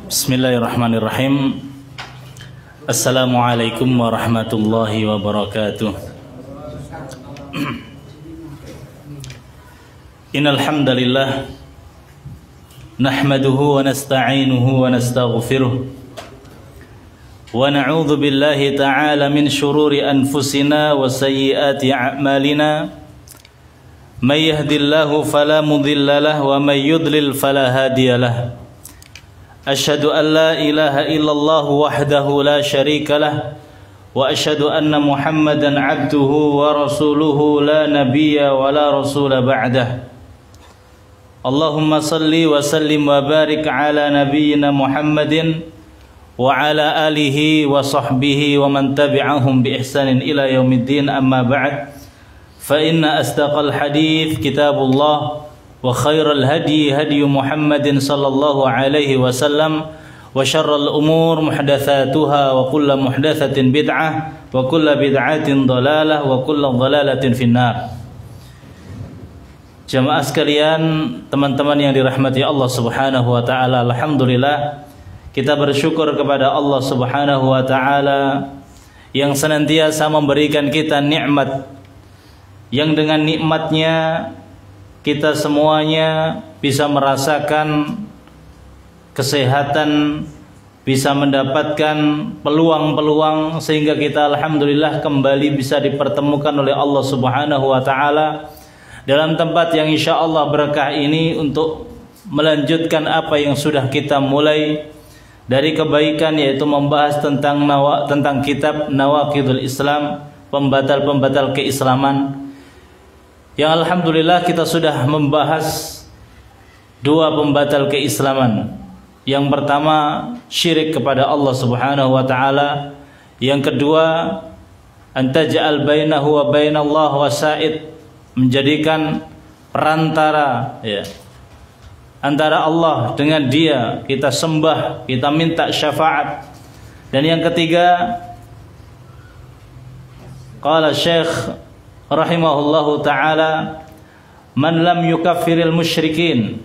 Bismillahirrahmanirrahim. Assalamualaikum warahmatullahi wabarakatuh. Innal hamdalillah nahmaduhu wa nasta'inuhu wa nastaghfiruh wa na'udzu billahi ta'ala min shururi anfusina wa sayyiati a'malina. May yahdihillahu fala mudilla lahu wa may yudlil fala hadiya lahu. Asyhadu an la ilaha illallah wahdahu la syarika lah wa asyhadu anna Muhammadan abduhu wa rasuluhu la nabiyya wa la rasula ba'dah. Allahumma salli wa sallim wa barik ala nabiyyina Muhammadin wa ala alihi wa sahbihi wa man tabi'ahum bi ihsanin ila yaumiddin, amma ba'd. Fa inna asdaqal hadits kitabullah wa khairal hadi hadi Muhammadin sallallahu alaihi wasallam wa syarral umur muhdatsatuha wa kullu muhdatsatin bid'ah wa kullu bid'atin dhalalah wa kullu dhalalatin finnar. Jamaah sekalian, teman-teman yang dirahmati Allah Subhanahu wa taala, alhamdulillah kita bersyukur kepada Allah Subhanahu wa taala yang senantiasa memberikan kita nikmat, yang dengan nikmatnya kita semuanya bisa merasakan kesehatan, bisa mendapatkan peluang-peluang sehingga kita alhamdulillah kembali bisa dipertemukan oleh Allah Subhanahu wa taala dalam tempat yang insyaallah berkah ini untuk melanjutkan apa yang sudah kita mulai dari kebaikan, yaitu membahas tentang kitab Nawaqidul Islam, pembatal-pembatal keislaman, yang alhamdulillah kita sudah membahas dua pembatal keislaman. Yang pertama syirik kepada Allah Subhanahu wa taala, yang kedua antaj'al bainahu wa bainallah wasa'id, menjadikan perantara antara Allah dengan dia, kita sembah, kita minta syafaat. Dan yang ketiga, qala Syekh rahimahullahu ta'ala, man lam yukaffiril musyrikin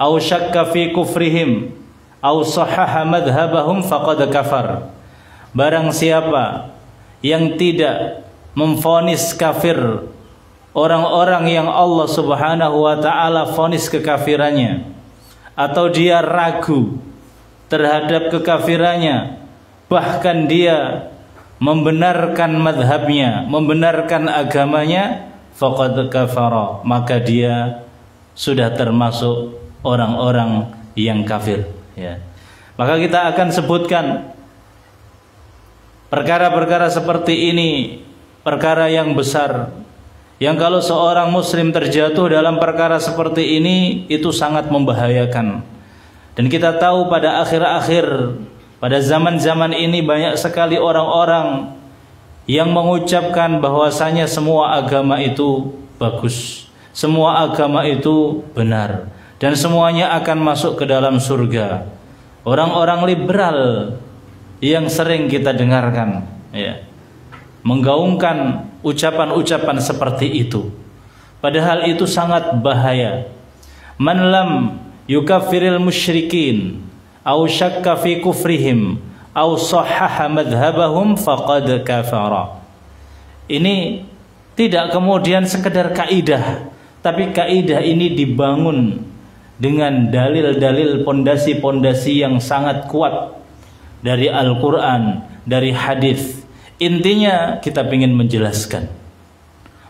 aw syakka fi kufrihim aw sahaha madhhabahum faqad kafar. Barang siapa yang tidak memvonis kafir orang-orang yang Allah Subhanahu wa ta'ala vonis kekafirannya, atau dia ragu terhadap kekafirannya, bahkan dia membenarkan madhabnya, membenarkan agamanya, faqad kafara, maka dia sudah termasuk orang-orang yang kafir. Maka kita akan sebutkan perkara-perkara seperti ini, perkara yang besar, yang kalau seorang muslim terjatuh dalam perkara seperti ini itu sangat membahayakan. Dan kita tahu pada akhir-akhir, pada zaman-zaman ini banyak sekali orang-orang yang mengucapkan bahwasanya semua agama itu bagus, semua agama itu benar, dan semuanya akan masuk ke dalam surga. Orang-orang liberal yang sering kita dengarkan menggaungkan ucapan-ucapan seperti itu, padahal itu sangat bahaya. Man lam yukaffiril musyrikin aw syakka fi kufrihim aw sahhaha madhhabahum faqad kafara. Ini tidak kemudian sekedar kaidah, tapi kaidah ini dibangun dengan dalil-dalil, pondasi-pondasi yang sangat kuat dari Al-Qur'an, dari hadis. Intinya kita ingin menjelaskan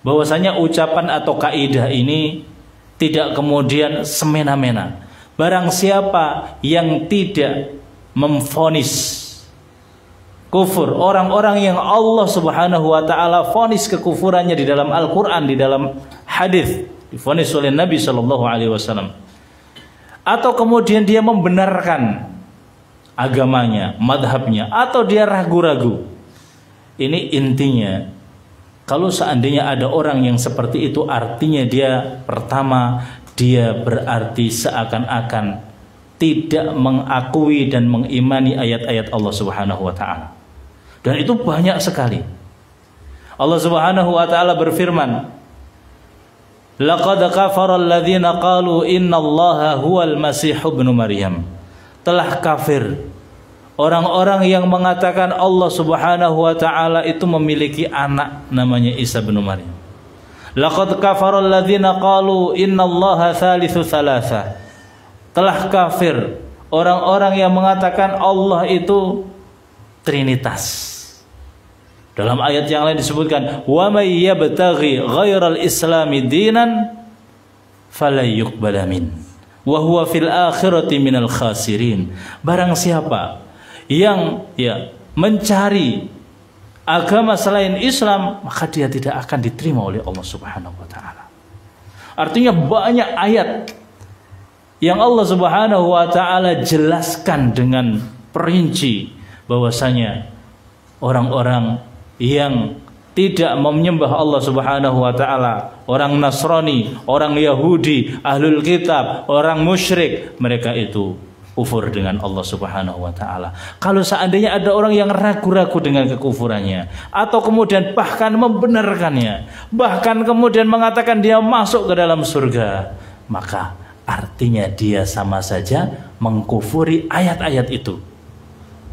bahwasanya ucapan atau kaidah ini tidak kemudian semena-mena. Barang siapa yang tidak memvonis kufur orang-orang yang Allah Subhanahu wa taala vonis kekufurannya di dalam Al-Qur'an, di dalam hadis, divonis oleh Nabi sallallahu alaihi wasallam, atau kemudian dia membenarkan agamanya, madhabnya, atau dia ragu-ragu, ini intinya kalau seandainya ada orang yang seperti itu, artinya dia pertama, dia berarti seakan-akan tidak mengakui dan mengimani ayat-ayat Allah Subhanahu wa taala. Dan itu banyak sekali. Allah Subhanahu wa taala berfirman, Laqad kafara alladhina qalu innallaha huwal masih ibnu Maryam. Telah kafir orang-orang yang mengatakan Allah Subhanahu wa taala itu memiliki anak namanya Isa bin Maryam. Laqad kafara alladhina qalu innallaha thalithu thalatha. Telah kafir orang-orang yang mengatakan Allah itu trinitas. Dalam ayat yang lain disebutkan, wa may yabtaghi ghairal islami dinan fala yuqbala min wa huwa fil akhirati minal khasirin. Barang siapa yang mencari agama selain Islam, maka dia tidak akan diterima oleh Allah Subhanahu wa taala. Artinya banyak ayat yang Allah Subhanahu wa taala jelaskan dengan perinci bahwasanya orang-orang yang tidak menyembah Allah Subhanahu wa taala, orang Nasrani, orang Yahudi, ahlul kitab, orang musyrik, mereka itu kufur dengan Allah Subhanahu wa taala. Kalau seandainya ada orang yang ragu-ragu dengan kekufurannya atau kemudian bahkan membenarkannya, bahkan kemudian mengatakan dia masuk ke dalam surga, maka artinya dia sama saja mengkufuri ayat-ayat itu.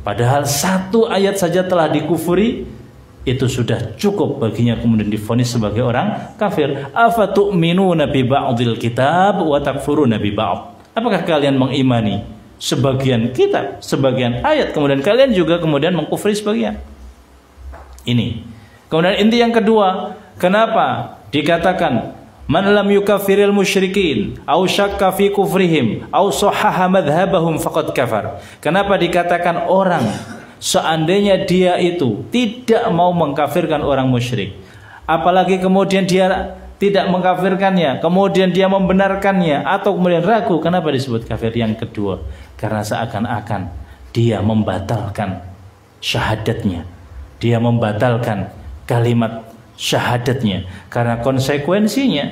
Padahal satu ayat saja telah dikufuri, itu sudah cukup baginya kemudian divonis sebagai orang kafir. Afatu'minuna bi ba'dil kitab wa takfuruna bi ba'd. Apakah kalian mengimani sebagian kitab, sebagian ayat, kemudian kalian juga kemudian mengkufri sebagian? Ini. Kemudian inti yang kedua, kenapa dikatakan man lam yukaffiril musyrikin au syakka fi kufrihim au sahhaha madhhabahum faqad kafar? Kenapa dikatakan orang seandainya dia itu tidak mau mengkafirkan orang musyrik, apalagi kemudian dia tidak mengkafirkannya, kemudian dia membenarkannya atau kemudian ragu, kenapa disebut kafir? Yang kedua, karena seakan-akan dia membatalkan syahadatnya, dia membatalkan kalimat syahadatnya, karena konsekuensinya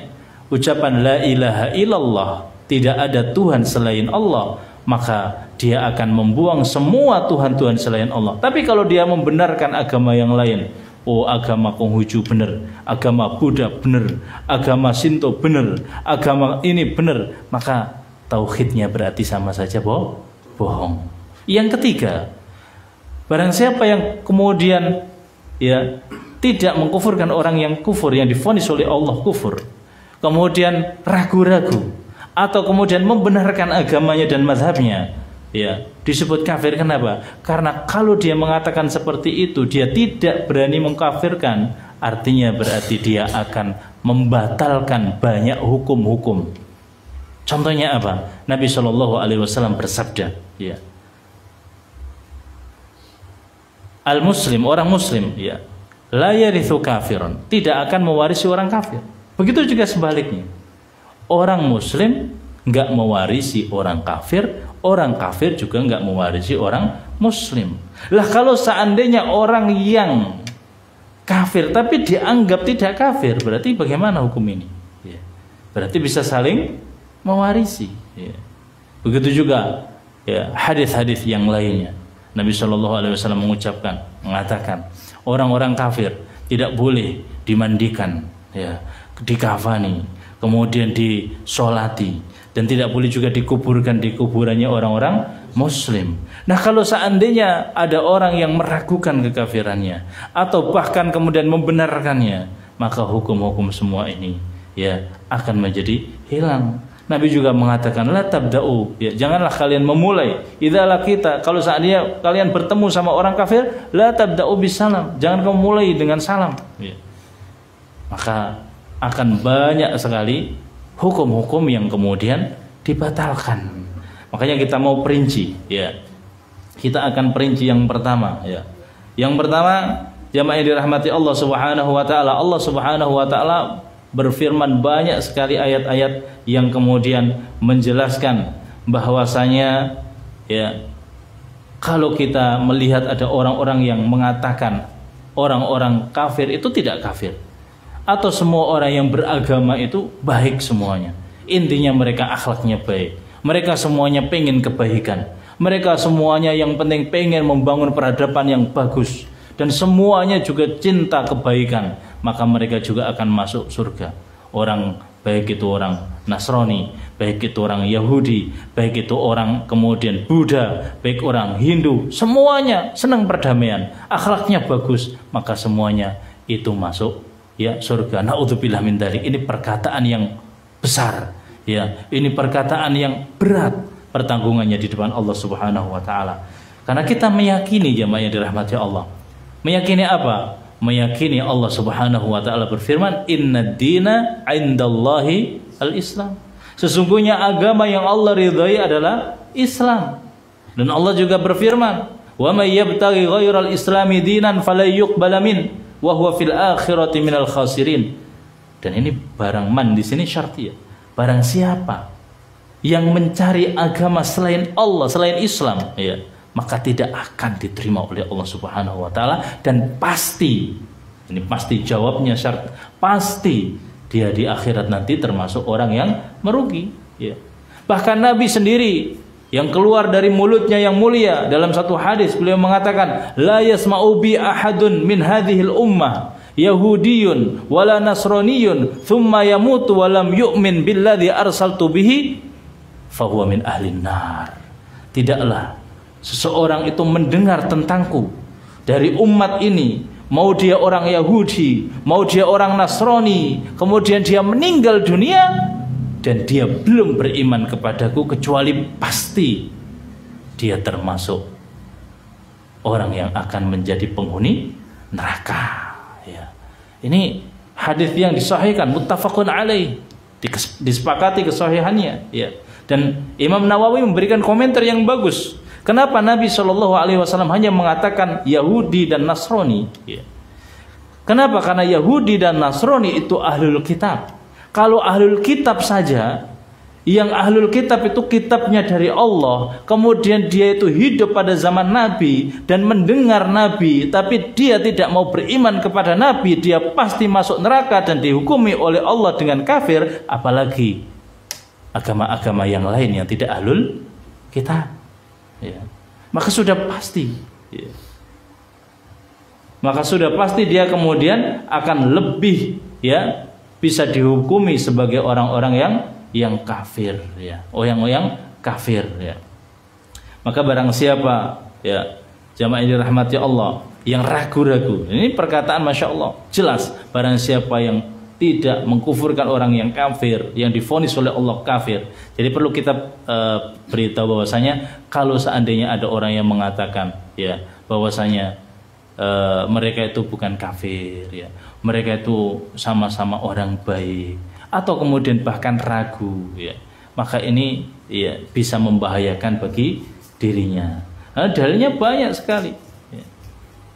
ucapan la ilaha illallah, tidak ada Tuhan selain Allah, maka dia akan membuang semua Tuhan-Tuhan selain Allah. Tapi kalau dia membenarkan agama yang lain, oh agama Konghucu benar, agama Buddha benar, agama Shinto benar, agama ini benar, maka tauhidnya berarti sama saja bohong. Yang ketiga, barang siapa yang kemudian tidak mengkufurkan orang yang kufur, yang divonis oleh Allah kufur, kemudian ragu-ragu atau kemudian membenarkan agamanya dan mazhabnya, disebut kafir. Kenapa? Karena kalau dia mengatakan seperti itu, dia tidak berani mengkafirkan, artinya berarti dia akan membatalkan banyak hukum-hukum. Contohnya apa? Nabi Shallallahu Alaihi Wasallam bersabda, al-muslim, orang muslim, la yarithu kafirun, tidak akan mewarisi orang kafir. Begitu juga sebaliknya, orang muslim nggak mewarisi orang kafir juga nggak mewarisi orang muslim. Lah kalau seandainya orang yang kafir tapi dianggap tidak kafir, berarti bagaimana hukum ini? Berarti bisa saling mewarisi. Begitu juga hadis-hadis yang lainnya. Nabi Shallallahu Alaihi Wasallam mengatakan orang-orang kafir tidak boleh dimandikan, dikafani, kemudian disolati, dan tidak boleh juga dikuburkan di kuburannya orang-orang muslim. Nah kalau seandainya ada orang yang meragukan kekafirannya atau bahkan kemudian membenarkannya, maka hukum-hukum semua ini akan menjadi hilang. Nabi juga mengatakan la tabda'u, janganlah kalian memulai idza laqita, kalau seandainya kalian bertemu sama orang kafir, la tabda'u bisalam, jangan kamu mulai dengan salam. Maka akan banyak sekali hukum-hukum yang kemudian dibatalkan. Makanya kita mau perinci, kita akan perinci yang pertama, Yang pertama, jamaah yang dirahmati Allah Subhanahu wa taala, Allah Subhanahu wa taala berfirman banyak sekali ayat-ayat yang kemudian menjelaskan bahwasanya kalau kita melihat ada orang-orang yang mengatakan orang-orang kafir itu tidak kafir, atau semua orang yang beragama itu baik semuanya, intinya mereka akhlaknya baik, mereka semuanya pengen kebaikan, mereka semuanya yang penting pengen membangun peradaban yang bagus, dan semuanya juga cinta kebaikan, maka mereka juga akan masuk surga. Orang baik itu orang Nasrani, baik itu orang Yahudi, baik itu orang kemudian Buddha, baik orang Hindu, semuanya senang perdamaian, akhlaknya bagus, maka semuanya itu masuk ya surga. Naudzubillah min dzalik. Ini perkataan yang besar, ya. Ini perkataan yang berat pertanggungannya di depan Allah Subhanahu wa taala. Karena kita meyakini jamaah yang dirahmati Allah. Meyakini apa? Meyakini Allah Subhanahu wa taala berfirman, "Innad dina 'indallahi al-Islam." Sesungguhnya agama yang Allah ridhai adalah Islam. Dan Allah juga berfirman, "Wa may yabtaghi ghairal islami dinan fala yuqbala min wa huwa fil akhirati minal khasirin." Dan ini barang man di sini syartiyah. Barang siapa yang mencari agama selain Allah, selain Islam, ya, maka tidak akan diterima oleh Allah Subhanahu wa taala, dan pasti, ini pasti jawabnya syarat, pasti dia di akhirat nanti termasuk orang yang merugi, ya. Bahkan Nabi sendiri yang keluar dari mulutnya yang mulia dalam satu hadis beliau mengatakan, la yasma'u bi ahadun min hadhil ummah yahudiyun wala nasraniyun thumma yamutu wa lam yu'min billadzi arsaltu bihi fahuwa min ahlin nar. Tidaklah seseorang itu mendengar tentangku dari umat ini, mau dia orang Yahudi, mau dia orang Nasrani, kemudian dia meninggal dunia dan dia belum beriman kepadaku, kecuali pasti dia termasuk orang yang akan menjadi penghuni neraka, ya. Ini hadis yang disahihkan, muttafaqun alaih, disepakati kesahihannya, ya. Dan Imam Nawawi memberikan komentar yang bagus. Kenapa Nabi Shallallahu Alaihi Wasallam hanya mengatakan Yahudi dan Nasrani? Ya. Kenapa? Karena Yahudi dan Nasrani itu ahlul kitab. Kalau ahlul kitab saja, yang ahlul kitab itu kitabnya dari Allah, kemudian dia itu hidup pada zaman Nabi dan mendengar Nabi, tapi dia tidak mau beriman kepada Nabi, dia pasti masuk neraka dan dihukumi oleh Allah dengan kafir. Apalagi agama-agama yang lain yang tidak ahlul kitab, ya. Maka sudah pasti, ya. Maka sudah pasti dia kemudian akan lebih, ya, bisa dihukumi sebagai orang-orang yang kafir, ya, yang kafir, ya. Maka barang siapa, ya, jamaah yang dirahmati Allah, yang ragu-ragu, ini perkataan masya Allah jelas, barang siapa yang tidak mengkufurkan orang yang kafir, yang divonis oleh Allah kafir. Jadi perlu kita beritahu bahwasanya kalau seandainya ada orang yang mengatakan, ya, bahwasanya mereka itu bukan kafir, ya, mereka itu sama-sama orang baik, atau kemudian bahkan ragu, ya, maka ini, ya, bisa membahayakan bagi dirinya. Nah, dalilnya banyak sekali.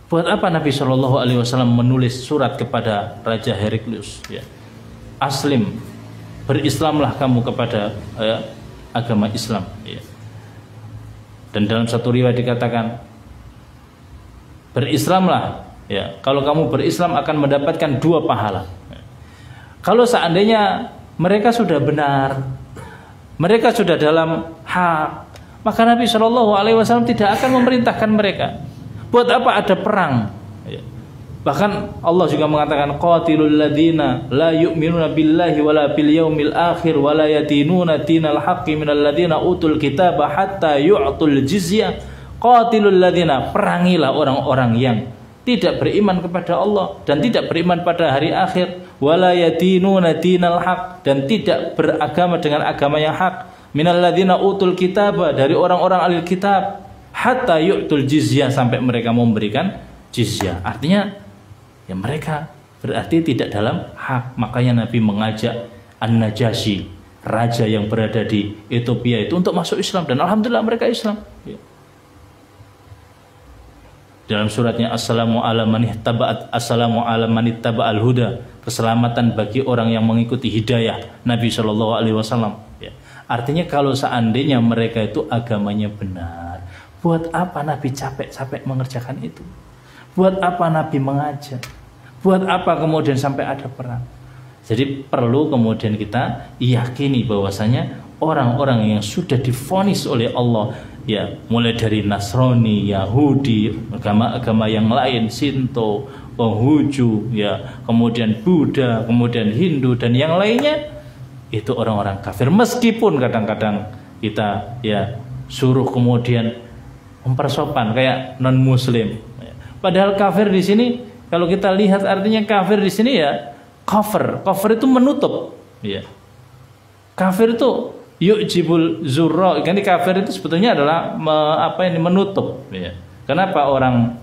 Buat apa Nabi Shallallahu Alaihi Wasallam menulis surat kepada Raja Heraklius, ya, Aslim, berislamlah kamu kepada agama Islam, ya. Dan dalam satu riwayat dikatakan, berislamlah, ya, kalau kamu berislam akan mendapatkan 2 pahala. Kalau seandainya mereka sudah benar, mereka sudah dalam hak, maka Nabi Shallallahu Alaihi Wasallam tidak akan memerintahkan mereka. Buat apa ada perang? Bahkan Allah juga mengatakan, qatilul ladzina la yu'minuna billahi wala bil yaumil akhir wala yadinuna dinal haqqi minal ladzina utul kitaba hatta yu'tul jizyah. Qatilul ladzina, perangilah orang-orang yang tidak beriman kepada Allah dan tidak beriman pada hari akhir, wala yadinuna dinal haq, dan tidak beragama dengan agama yang hak, minal ladzina utul kitaba, dari orang-orang ahli kitab, hatta yu'tul jizyah, sampai mereka memberikan jizyah. Artinya, ya, mereka berarti tidak dalam hak. Makanya Nabi mengajak An-Najasyi, raja yang berada di Ethiopia itu, untuk masuk Islam, dan alhamdulillah mereka Islam, ya. Dalam suratnya Assalamu ala manittaba'al huda, keselamatan bagi orang yang mengikuti hidayah Nabi Shallallahu Alaihi Wasallam, ya. Artinya kalau seandainya mereka itu agamanya benar, buat apa Nabi capek-capek mengerjakan itu? Buat apa Nabi mengajak? Buat apa kemudian sampai ada perang? Jadi perlu kemudian kita yakini bahwasanya orang-orang yang sudah divonis oleh Allah, ya, mulai dari Nasrani, Yahudi, agama-agama yang lain, Sinto, Konghucu, ya, kemudian Buddha, kemudian Hindu dan yang lainnya, itu orang-orang kafir, meskipun kadang-kadang kita ya suruh kemudian mempersopan kayak non muslim. Padahal kafir di sini kalau kita lihat artinya kafir di sini ya cover itu menutup ya. Kafir itu yu'jibul zurra, kan kafir itu sebetulnya adalah menutup ya. Kenapa orang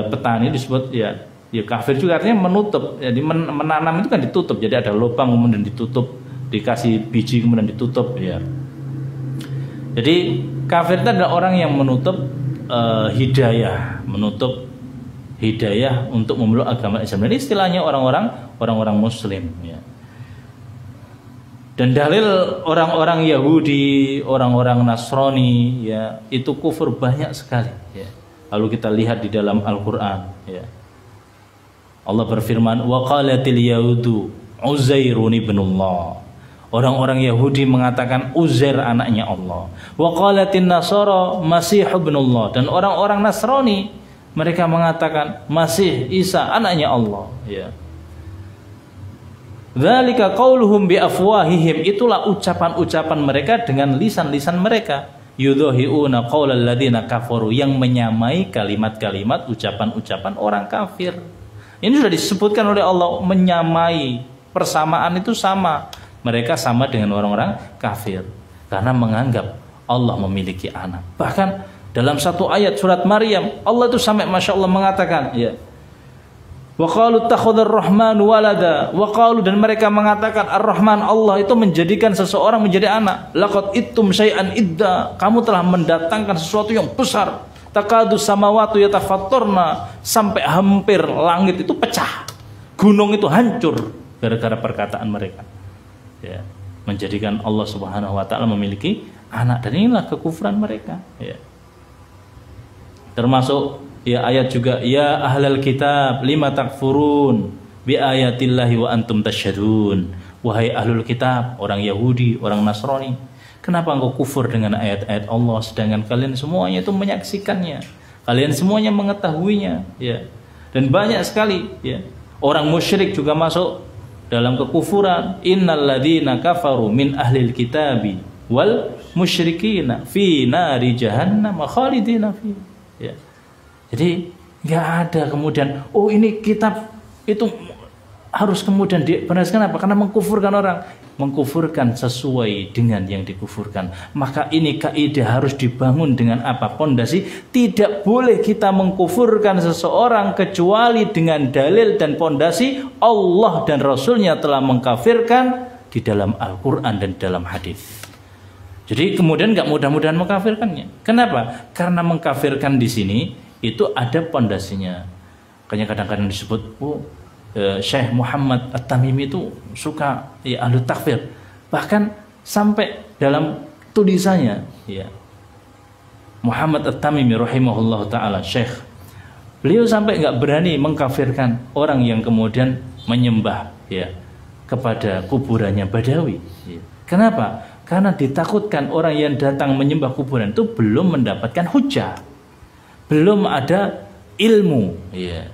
petani disebut ya kafir juga artinya menutup. Jadi menanam itu kan ditutup, jadi ada lubang kemudian ditutup, dikasih biji kemudian ditutup ya. Jadi kafir itu adalah orang yang menutup hidayah, menutup hidayah untuk memeluk agama Islam. Ini istilahnya orang-orang muslim ya. Dan dalil orang-orang Yahudi, orang-orang Nasrani ya, itu kufur banyak sekali ya. Lalu kita lihat di dalam Al-Qur'an ya. Allah berfirman, wa qalatil yahudu Uzairun ibnullah. Orang-orang Yahudi mengatakan Uzair anaknya Allah. Wa qalatin nasara Masih ibnullah. Dan orang-orang Nasrani mereka mengatakan Masih Isa anaknya Allah ya. Dzalika qauluhum bi afwahihim, itulah ucapan-ucapan mereka dengan lisan-lisan mereka. Yudhahiuna qaulal ladzina kafaru, yang menyamai kalimat-kalimat ucapan-ucapan orang kafir. Ini sudah disebutkan oleh Allah, menyamai, persamaan itu sama. Mereka sama dengan orang-orang kafir karena menganggap Allah memiliki anak. Bahkan dalam satu ayat surat Maryam, Allah itu sampai Masya Allah mengatakan ya, wa qalu takhadar rahmanu walada, wa qalu, dan mereka mengatakan ar-Rahman, Allah itu menjadikan seseorang menjadi anak. Laqad ittum syai'an idda, kamu telah mendatangkan sesuatu yang besar. Takadu samawati yatafattarna, sampai hampir langit itu pecah, gunung itu hancur gara-gara perkataan mereka ya, menjadikan Allah Subhanahu wa taala memiliki anak. Dan inilah kekufuran mereka ya. Termasuk ya ayat juga, ya ahlal kitab lima takfurun bi ayatillahi wa antum tasyhadun. Wahai ahlul kitab, orang Yahudi, orang Nasrani, kenapa engkau kufur dengan ayat-ayat Allah sedangkan kalian semuanya itu menyaksikannya, kalian semuanya mengetahuinya ya. Dan banyak sekali ya orang musyrik juga masuk dalam kekufuran. Innal ladzina kafaru min ahlil kitabi wal musyrikina fi nari jahannam khalidina fi ya. Jadi nggak ada kemudian oh ini kitab itu harus kemudian dibenarkan. Apa? Karena mengkufurkan orang, mengkufurkan sesuai dengan yang dikufurkan. Maka ini kaidah harus dibangun dengan apa? Pondasi. Tidak boleh kita mengkufurkan seseorang kecuali dengan dalil dan pondasi Allah dan Rasulnya telah mengkafirkan di dalam Al-Quran dan dalam hadis. Jadi kemudian nggak mudah-mudahan mengkafirkannya. Kenapa? Karena mengkafirkan di sini itu ada pondasinya. Makanya kadang-kadang disebut Syekh Muhammad At-Tamimi itu suka ya ahlu takfir. Bahkan sampai dalam tulisannya ya, Muhammad At-Tamimi rahimahullah ta'ala, Syekh, beliau sampai nggak berani mengkafirkan orang yang kemudian menyembah ya kepada kuburannya Badawi ya. Kenapa? Karena ditakutkan orang yang datang menyembah kuburan itu belum mendapatkan hujah, belum ada ilmu ya.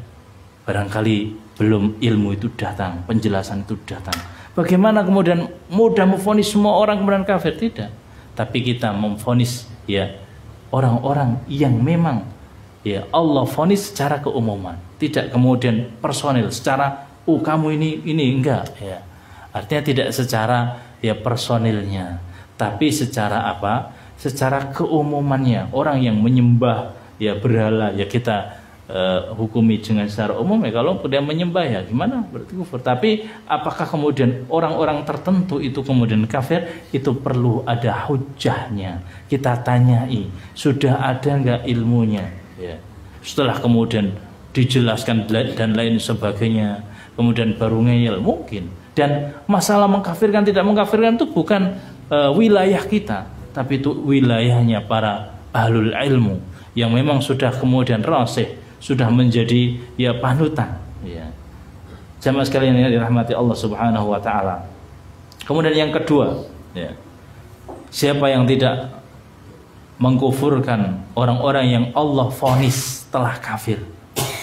Barangkali belum ilmu itu datang, penjelasan itu datang. Bagaimana kemudian mudah memvonis semua orang kemudian kafir? Tidak. Tapi kita memvonis ya orang-orang yang memang ya Allah vonis secara keumuman, tidak kemudian personil secara kamu ini enggak ya. Artinya tidak secara ya personilnya, tapi secara apa? Secara keumumannya. Orang yang menyembah ya berhala ya kita hukumi dengan secara umum ya. Kalau kemudian menyembah ya gimana, berarti kufur. Tapi apakah kemudian orang-orang tertentu itu kemudian kafir? Itu perlu ada hujahnya. Kita tanyai, sudah ada nggak ilmunya ya. Setelah kemudian dijelaskan dan lain sebagainya, kemudian baru ngeyel mungkin. Dan masalah mengkafirkan tidak mengkafirkan itu bukan wilayah kita, tapi itu wilayahnya para ahlul ilmu yang memang sudah kemudian rasih, sudah menjadi ya panutan ya. Jamaah sekalian yang dirahmati Allah Subhanahu wa taala. Kemudian yang kedua ya, siapa yang tidak mengkufurkan orang-orang yang Allah vonis telah kafir,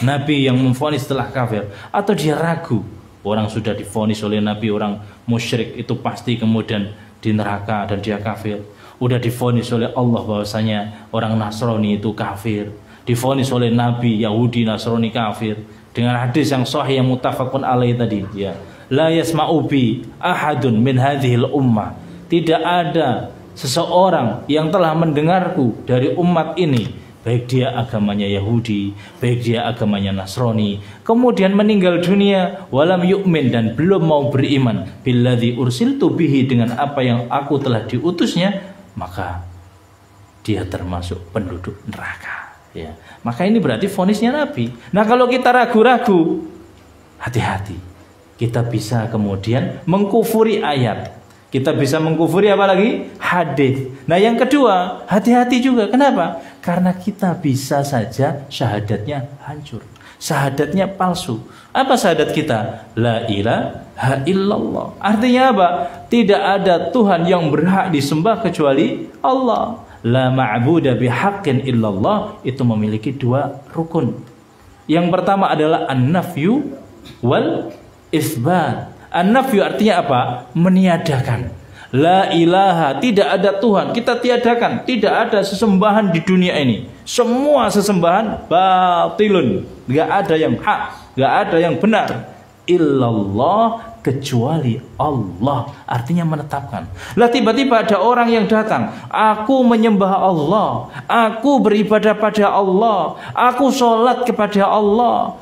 Nabi yang memvonis telah kafir, atau dia ragu Orang sudah divonis oleh Nabi orang musyrik itu pasti kemudian di neraka dan dia kafir. Udah divonis oleh Allah bahwasanya orang Nasrani itu kafir. Divonis oleh Nabi Yahudi Nasrani kafir. Dengan hadis yang sahih yang muttafaqun alaih tadi, ya. La yasma'u bi ahadun min hadhil ummah. Tidak ada seseorang yang telah mendengarku dari umat ini, baik dia agamanya Yahudi, baik dia agamanya Nasrani, kemudian meninggal dunia walam yu'min, dan belum mau beriman billadzi ursiltu bihi, dengan apa yang aku telah diutusnya, maka dia termasuk penduduk neraka, ya. Maka ini berarti vonisnya Nabi. Nah, kalau kita ragu-ragu, hati-hati, kita bisa kemudian mengkufuri ayat. Kita bisa mengkufuri apa lagi? Hadis. Nah, yang kedua, hati-hati juga. Kenapa? Karena kita bisa saja syahadatnya hancur. Syahadatnya palsu. Apa syahadat kita? La ilaha illallah. Artinya apa? Tidak ada Tuhan yang berhak disembah kecuali Allah. La ma'buda bihaqqin illallah. Itu memiliki dua rukun. Yang pertama adalah an-nafyu wal isbat. An-nafyu artinya apa? Meniadakan. La ilaha, tidak ada Tuhan, kita tiadakan. Tidak ada sesembahan di dunia ini. Semua sesembahan batilun. Gak ada yang hak, gak ada yang benar. Illallah, kecuali Allah. Artinya menetapkan. Lah tiba-tiba ada orang yang datang, aku menyembah Allah, aku beribadah pada Allah, aku sholat kepada Allah,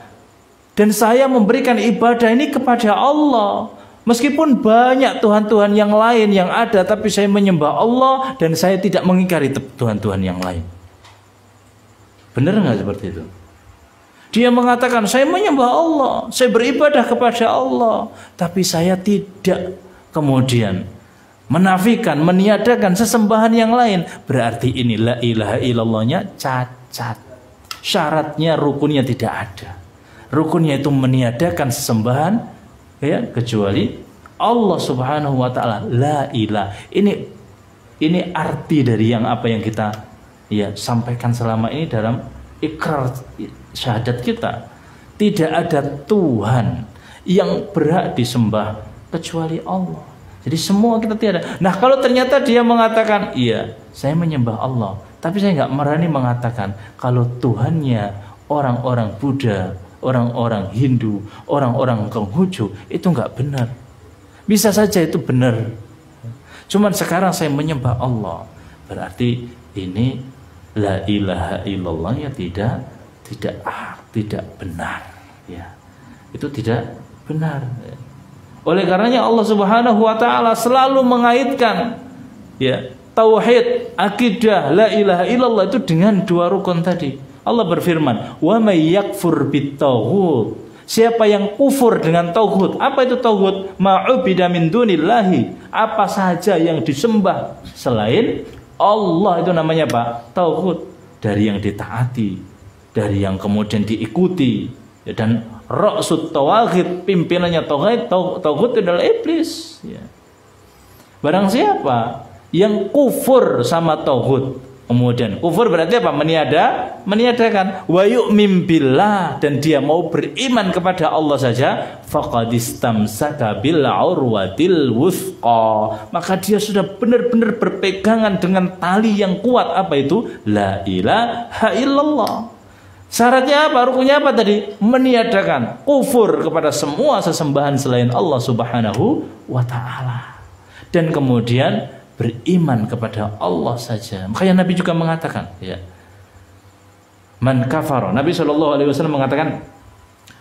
dan saya memberikan ibadah ini kepada Allah. Meskipun banyak Tuhan-Tuhan yang lain yang ada, tapi saya menyembah Allah dan saya tidak mengingkari Tuhan-Tuhan yang lain. Benar nggak seperti itu? Dia mengatakan, saya menyembah Allah, saya beribadah kepada Allah, tapi saya tidak kemudian menafikan, meniadakan sesembahan yang lain. Berarti ini la ilaha illallahnya cacat. Syaratnya, rukunnya tidak ada. Rukunnya itu meniadakan sesembahan, ya, kecuali Allah Subhanahu wa taala. La ilah. Ini arti dari yang apa yang kita sampaikan selama ini dalam ikrar syahadat kita. Tidak ada Tuhan yang berhak disembah kecuali Allah. Jadi semua kita tiada. Nah, kalau ternyata dia mengatakan, iya, saya menyembah Allah, tapi saya nggak berani mengatakan kalau Tuhannya orang-orang Buddha, orang-orang Hindu, orang-orang Konghucu, itu nggak benar. Bisa saja itu benar. Cuman sekarang saya menyembah Allah, berarti ini la ilaha illallahnya tidak benar, ya. Itu tidak benar. Oleh karenanya Allah Subhanahu wa taala selalu mengaitkan, ya, tauhid, akidah la ilaha illallah itu dengan dua rukun tadi. Allah berfirman, "Wa may yakfur bit-taghut." Siapa yang kufur dengan tauhid? Apa itu tauhid? Ma'ubida min dunillahi. Apa saja yang disembah selain Allah itu namanya apa? Tauhid. Dari yang ditaati, dari yang kemudian diikuti, ya, dan ra'sut tawaghid, pimpinannya tauhid adalah iblis, ya. Barang siapa yang kufur sama tauhid, kemudian kufur berarti apa? Meniadakan. Wa yu'min billah, dan dia mau beriman kepada Allah saja, faqad istamsaka bil urwatil wuthqa, maka dia sudah benar-benar berpegangan dengan tali yang kuat. Apa itu? La ilaha illallah. Syaratnya apa? Rukunnya apa tadi? Meniadakan, kufur kepada semua sesembahan selain Allah Subhanahu wa taala, dan kemudian beriman kepada Allah saja. Makanya Nabi juga mengatakan, ya, man kafara. Nabi SAW mengatakan,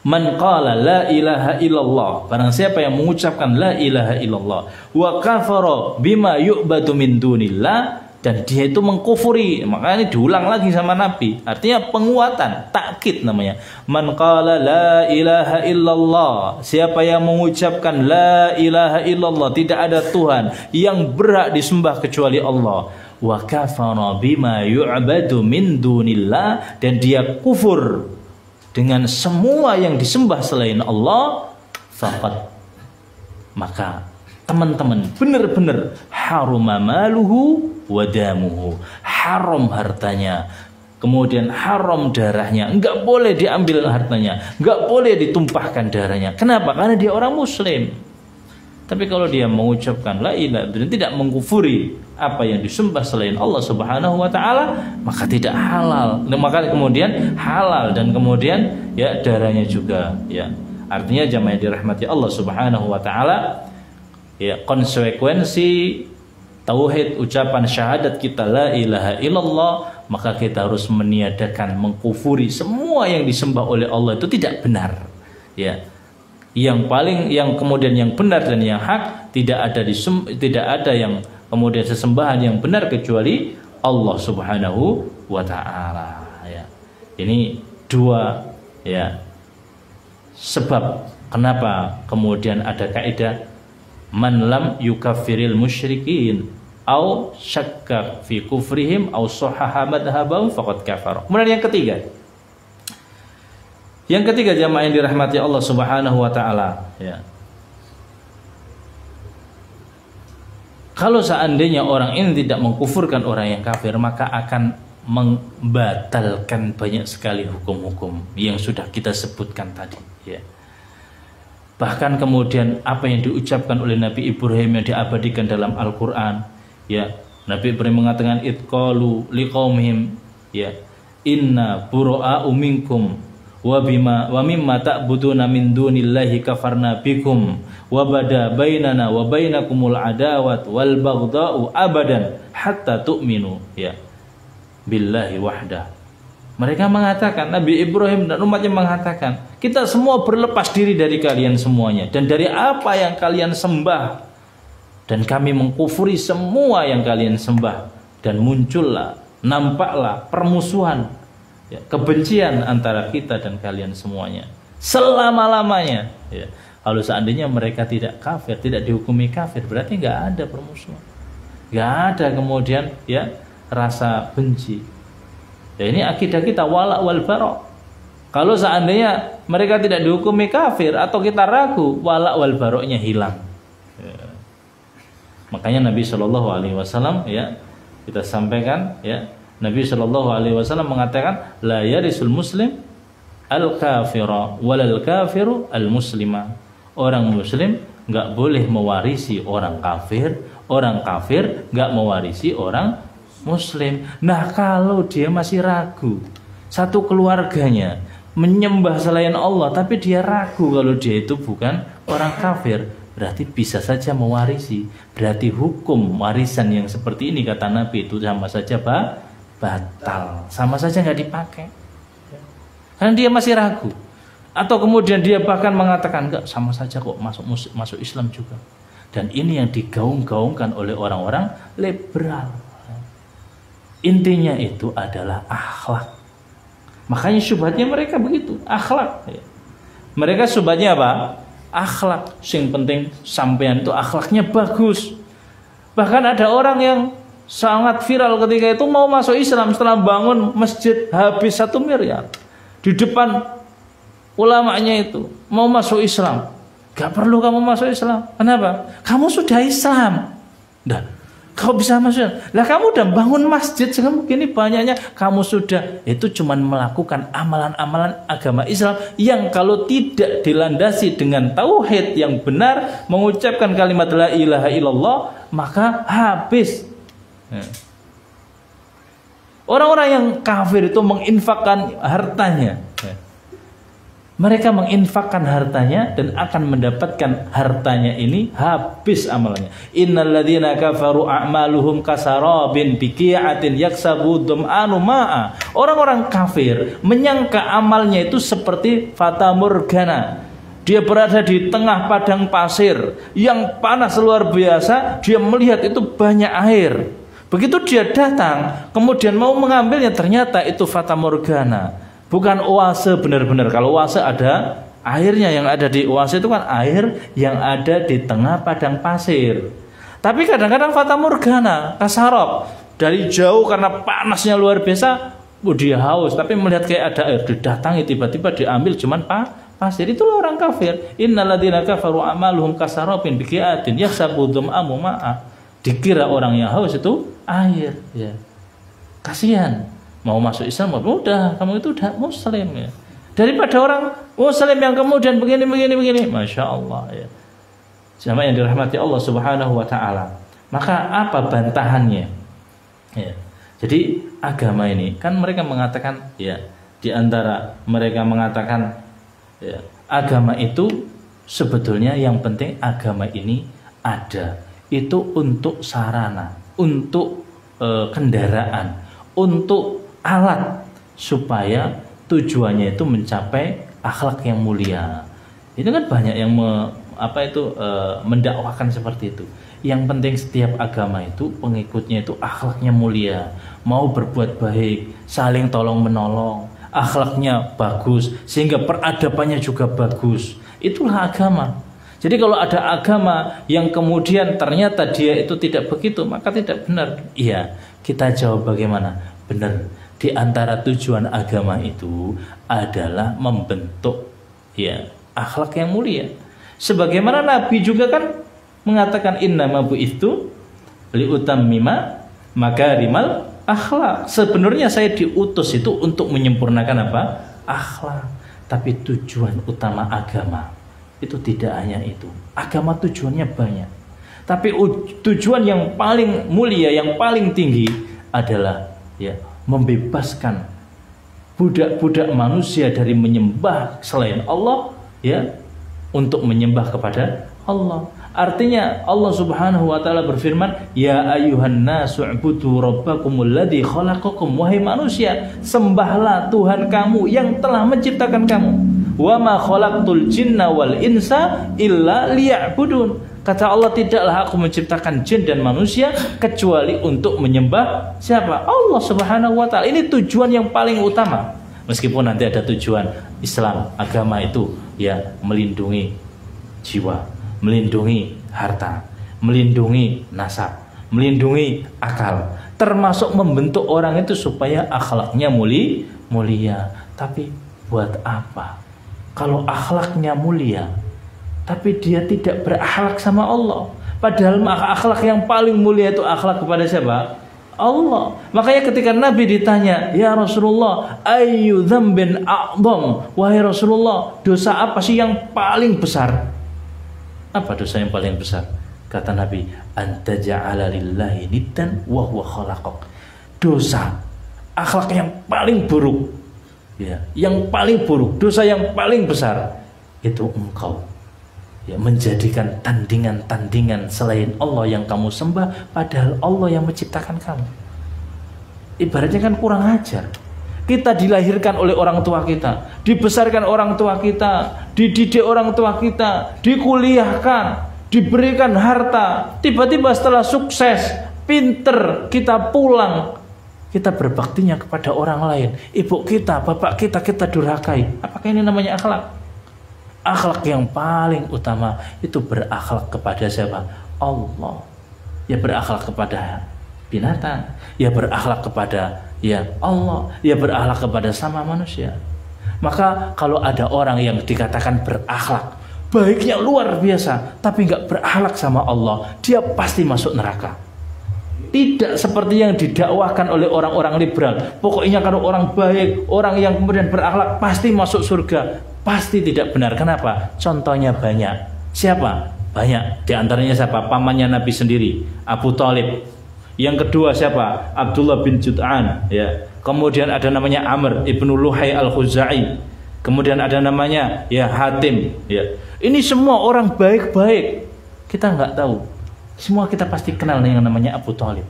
man qala la ilaha illallah, barang siapa yang mengucapkan la ilaha illallah, wa kafara bima yu'badu min dunillah, dan dia itu mengkufuri. Makanya diulang lagi sama Nabi. Artinya penguatan, takkid namanya. Man qala la ilaha illallah, siapa yang mengucapkan la ilaha illallah, tidak ada Tuhan yang berhak disembah kecuali Allah, wa kafara bima yu'badu min dunillah, dan dia kufur dengan semua yang disembah selain Allah, faqad, maka teman-teman, benar-benar haruma maluhu wadamuhu, haram hartanya, kemudian haram darahnya, enggak boleh diambil hartanya, enggak boleh ditumpahkan darahnya. Kenapa? Karena dia orang muslim. Tapi kalau dia mengucapkan la ilaha dan tidak mengkufuri apa yang disembah selain Allah Subhanahu wa taala, maka tidak halal. Maka kemudian halal dan kemudian ya darahnya juga ya. Artinya jamaah dirahmati Allah Subhanahu wa taala, ya konsekuensi tauhid ucapan syahadat kita la ilaha illallah, maka kita harus meniadakan mengkufuri semua yang disembah oleh Allah itu tidak benar. Ya. Yang kemudian yang benar dan yang hak tidak ada yang kemudian sesembahan yang benar kecuali Allah Subhanahu wa taala ya. Ini dua ya sebab kenapa kemudian ada kaidah man lam yukaffiril musyrikin au syakka fi kufrihim au sahaha madhhabahu faqad kafara. Kemudian yang ketiga jamaah yang dirahmati Allah Subhanahu wa taala ya. Kalau seandainya orang ini tidak mengkufurkan orang yang kafir, maka akan membatalkan banyak sekali hukum-hukum yang sudah kita sebutkan tadi ya. Bahkan kemudian apa yang diucapkan oleh Nabi Ibrahim yang diabadikan dalam Al-Qur'an ya. Nabi Ibrahim mengatakan itqalu liqaumihim ya inna bura'u minkum wa mimma ta'buduna min dunillahi kafarna bikum wa bada bainana wa bainakumul adawat wal baghdha'u abadan hatta tu'minu ya billahi wahdah. Mereka mengatakan, Nabi Ibrahim dan umatnya mengatakan, kita semua berlepas diri dari kalian semuanya dan dari apa yang kalian sembah, dan kami mengkufuri semua yang kalian sembah, dan muncullah, nampaklah permusuhan ya, kebencian antara kita dan kalian semuanya selama-lamanya ya. Kalau seandainya mereka tidak kafir, tidak dihukumi kafir, berarti nggak ada permusuhan, nggak ada kemudian ya rasa benci ya. Ini akidah kita wala wal bara. Kalau seandainya mereka tidak dihukumi kafir atau kita ragu, wala wal baroknya hilang ya. Makanya Nabi Shallallahu Alaihi Wasallam ya kita sampaikan ya, Nabi Shallallahu Alaihi Wasallam mengatakan la yarisul muslim al kafira walal kafiru al muslima. Orang muslim nggak boleh mewarisi orang kafir nggak mewarisi orang muslim. Nah kalau dia masih ragu, satu keluarganya menyembah selain Allah tapi dia ragu kalau dia itu bukan orang kafir, berarti bisa saja mewarisi. Berarti hukum warisan yang seperti ini kata Nabi itu sama saja batal, sama saja nggak dipakai karena dia masih ragu. Atau kemudian dia bahkan mengatakan enggak, sama saja kok masuk Islam juga. Dan ini yang digaung-gaungkan oleh orang-orang liberal. Intinya itu adalah akhlak. Makanya syubhatnya mereka begitu, akhlak. Mereka syubhatnya apa? Akhlak. Yang penting sampean itu akhlaknya bagus. Bahkan ada orang yang sangat viral ketika itu mau masuk Islam setelah bangun masjid habis 1 miliar di depan ulamanya itu mau masuk Islam. Gak perlu kamu masuk Islam. Kenapa? Kamu sudah Islam. Nah, kau bisa masuk. Lah kamu udah bangun masjid sekarang begini banyaknya, kamu sudah itu cuman melakukan amalan-amalan agama Islam yang kalau tidak dilandasi dengan tauhid yang benar, mengucapkan kalimat la ilaha illallah, maka habis. Orang-orang yang kafir itu menginfakkan hartanya. Mereka menginfakkan hartanya dan akan mendapatkan hartanya ini habis amalannya. Innalladzina kafaru a'maluhum kasarabin biqi'atin yaksabu dham'anu ma'a. Orang-orang kafir menyangka amalnya itu seperti fata morgana. Dia berada di tengah padang pasir yang panas luar biasa, dia melihat itu banyak air. Begitu dia datang, kemudian mau mengambilnya, ternyata itu fata morgana. Bukan oase benar-benar. Kalau oase ada airnya, yang ada di oase itu kan air yang ada di tengah padang pasir. Tapi kadang-kadang fata morgana, kasarab, dari jauh karena panasnya luar biasa, dia haus, tapi melihat kayak ada air, didatangi tiba-tiba diambil cuman pasir. Itulah orang kafir. Innalladzina kafaru a'maluhum kasarabin biqi'atin yahsabu dham'anu ma'a. Dikira orang yang haus itu air ya. Kasihan. mau masuk Islam, udah kamu itu udah Muslim ya. Daripada orang Muslim yang kemudian begini, Masya Allah ya. Jamaah yang dirahmati Allah Subhanahu Wa Taala. Maka apa bantahannya? Ya. Jadi agama ini kan mereka mengatakan ya, di antara mereka mengatakan ya, agama itu sebetulnya yang penting agama ini ada itu untuk sarana, untuk kendaraan, untuk alat supaya tujuannya itu mencapai akhlak yang mulia. Itu kan banyak yang mendakwakan seperti itu. Yang penting setiap agama itu pengikutnya itu akhlaknya mulia, mau berbuat baik, saling tolong menolong, akhlaknya bagus, sehingga peradabannya juga bagus. Itulah agama. Jadi kalau ada agama yang kemudian ternyata dia itu tidak begitu, maka tidak benar. Iya, kita jawab bagaimana? Benar. Di antara tujuan agama itu adalah membentuk ya akhlak yang mulia. Sebagaimana Nabi juga kan mengatakan innama bu'itsu liutammima makarimal akhlak. Sebenarnya saya diutus itu untuk menyempurnakan apa? Akhlak. Tapi tujuan utama agama itu tidak hanya itu. Agama tujuannya banyak. Tapi tujuan yang paling mulia, yang paling tinggi adalah ya membebaskan budak-budak manusia dari menyembah selain Allah ya untuk menyembah kepada Allah. Artinya Allah Subhanahu wa taala berfirman, "Ya ayyuhan nasu u'budu rabbakumul ladzi khalaqakum." Wahai manusia, sembahlah Tuhan kamu yang telah menciptakan kamu. "Wa ma khalaqtul jinna wal insa illa liya'budun." Kata Allah, tidaklah aku menciptakan jin dan manusia kecuali untuk menyembah siapa? Allah Subhanahu wa taala. Ini tujuan yang paling utama. Meskipun nanti ada tujuan Islam, agama itu ya melindungi jiwa, melindungi harta, melindungi nasab, melindungi akal, termasuk membentuk orang itu supaya akhlaknya mulia. Tapi buat apa? Kalau akhlaknya mulia, tapi dia tidak berakhlak sama Allah. Padahal akhlak yang paling mulia itu akhlak kepada siapa? Allah. Makanya ketika Nabi ditanya, "Ya Rasulullah, ayyu dzambin a'dzam?" Wahai Rasulullah, dosa apa sih yang paling besar? Apa dosa yang paling besar? Kata Nabi, "Anta ja'ala lillahi niddan wa huwa khalaqak." Dosa, akhlak yang paling buruk. Ya, yang paling buruk, dosa yang paling besar itu engkau ya menjadikan tandingan-tandingan selain Allah yang kamu sembah, padahal Allah yang menciptakan kamu. Ibaratnya kan kurang ajar. Kita dilahirkan oleh orang tua kita, dibesarkan orang tua kita, dididik orang tua kita, dikuliahkan, diberikan harta. Tiba-tiba setelah sukses, pinter, kita pulang, kita berbaktinya kepada orang lain. Ibu kita, bapak kita, kita durhakai. Apakah ini namanya akhlak? Akhlak yang paling utama itu berakhlak kepada siapa? Allah. Ya berakhlak kepada binatang, ya berakhlak kepada ya Allah, ya berakhlak kepada sama manusia. Maka kalau ada orang yang dikatakan berakhlak, baiknya luar biasa, tapi nggak berakhlak sama Allah, dia pasti masuk neraka. Tidak seperti yang didakwakan oleh orang-orang liberal. Pokoknya kalau orang baik, orang yang kemudian berakhlak pasti masuk surga. Pasti tidak benar. Kenapa? Contohnya banyak. Siapa? Banyak. Di antaranya siapa? Pamannya Nabi sendiri, Abu Thalib. Yang kedua siapa? Abdullah bin Jud'an. Ya. Kemudian ada namanya Amr ibnu Luhai al-Khuzai. Kemudian ada namanya ya Hatim. Ya. Ini semua orang baik-baik. Kita nggak tahu. Semua kita pasti kenal yang namanya Abu Thalib.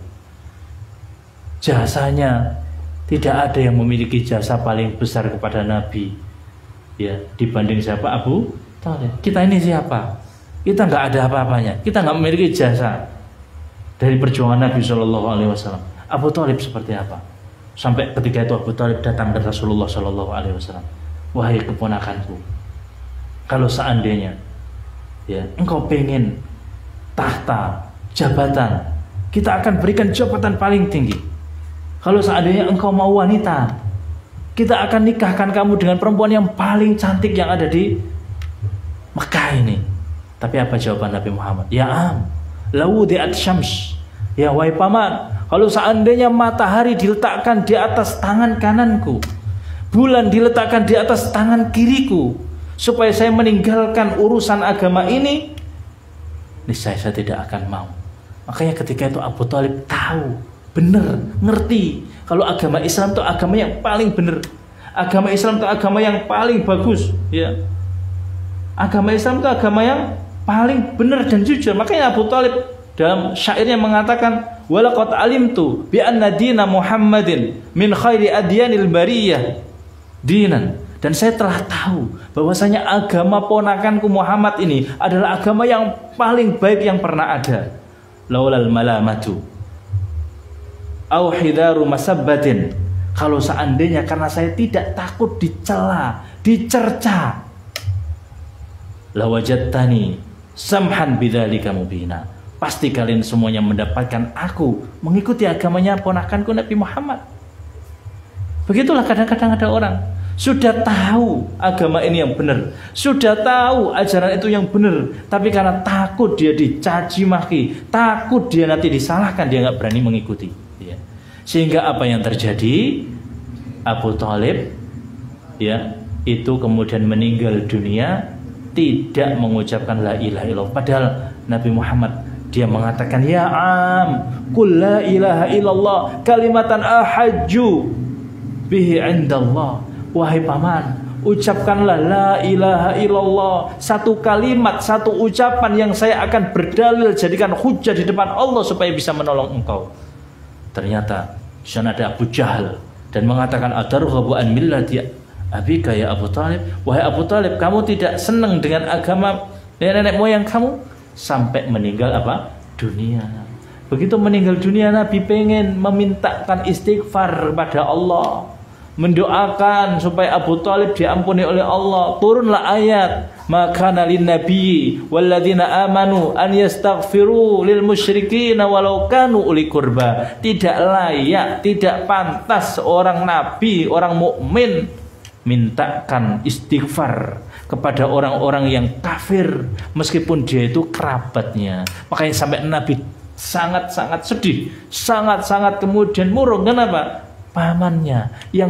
Jasanya tidak ada yang memiliki jasa paling besar kepada Nabi. Ya, dibanding siapa? Abu Thalib. Kita ini siapa? Kita nggak ada apa-apanya. Kita nggak memiliki jasa dari perjuangan Nabi Shallallahu Alaihi Wasallam. Abu Thalib seperti apa? Sampai ketika itu Abu Thalib datang ke Rasulullah Shallallahu Alaihi Wasallam. Wahai keponakanku, kalau seandainya ya engkau pengen tahta, jabatan, kita akan berikan jabatan paling tinggi. Kalau seandainya engkau mau wanita, kita akan nikahkan kamu dengan perempuan yang paling cantik yang ada di Mekah ini. Tapi apa jawaban Nabi Muhammad? Ya am, lawudi'at syams. Ya wahai paman, Kalau seandainya matahari diletakkan di atas tangan kananku, bulan diletakkan di atas tangan kiriku, supaya saya meninggalkan urusan agama ini, niscaya saya tidak akan mau. Makanya ketika itu Abu Thalib tahu, benar, ngerti kalau agama Islam itu agama yang paling benar. Agama Islam itu agama yang paling bagus, ya. Agama Islam itu agama yang paling benar dan jujur. Makanya Abu Thalib dalam syairnya mengatakan, walaqad alimtu bi anna dina Muhammadin min khairi adyanil bariyah dinan. Dan saya telah tahu bahwasanya agama ponakanku Muhammad ini adalah agama yang paling baik yang pernah ada. Laulal malamatu au hidaru masabbatin. Kalau seandainya karena saya tidak takut dicela, dicerca, lawajadtani samhan bidzalika mubina. Pasti kalian semuanya mendapatkan aku mengikuti agamanya ponakanku Nabi Muhammad. Begitulah kadang-kadang ada orang sudah tahu agama ini yang benar, sudah tahu ajaran itu yang benar, tapi karena takut dia dicaci maki, takut dia nanti disalahkan, dia nggak berani mengikuti. Ya. Sehingga apa yang terjadi? Abu Thalib, ya, itu kemudian meninggal dunia tidak mengucapkan la ilaha illallah. Padahal Nabi Muhammad dia mengatakan, ya qul la ilaha illallah kalimatan ahajju bihi indallah. Wahai paman, ucapkanlah la ilaha illallah, satu kalimat, satu ucapan yang saya akan berdalil jadikan hujah di depan Allah supaya bisa menolong engkau. Ternyata di sana ada Abu Jahal dan mengatakan, atarghabu an millati abika ya Abu Thalib. Wahai Abu Thalib, kamu tidak senang dengan agama nenek moyang kamu? Sampai meninggal apa? Dunia. Begitu meninggal dunia, Nabi pengen memintakan istighfar kepada Allah, mendoakan supaya Abu Thalib diampuni oleh Allah. Turunlah ayat, maka lin nabiyyi walladzina amanu an yastaghfiru lil musyrikin walau kanu uli qurba. Tidak layak, tidak pantas seorang nabi, orang mukmin mintakan istighfar kepada orang-orang yang kafir meskipun dia itu kerabatnya. Makanya sampai Nabi sangat-sangat sedih, sangat-sangat kemudian murung. Kenapa? Pamannya yang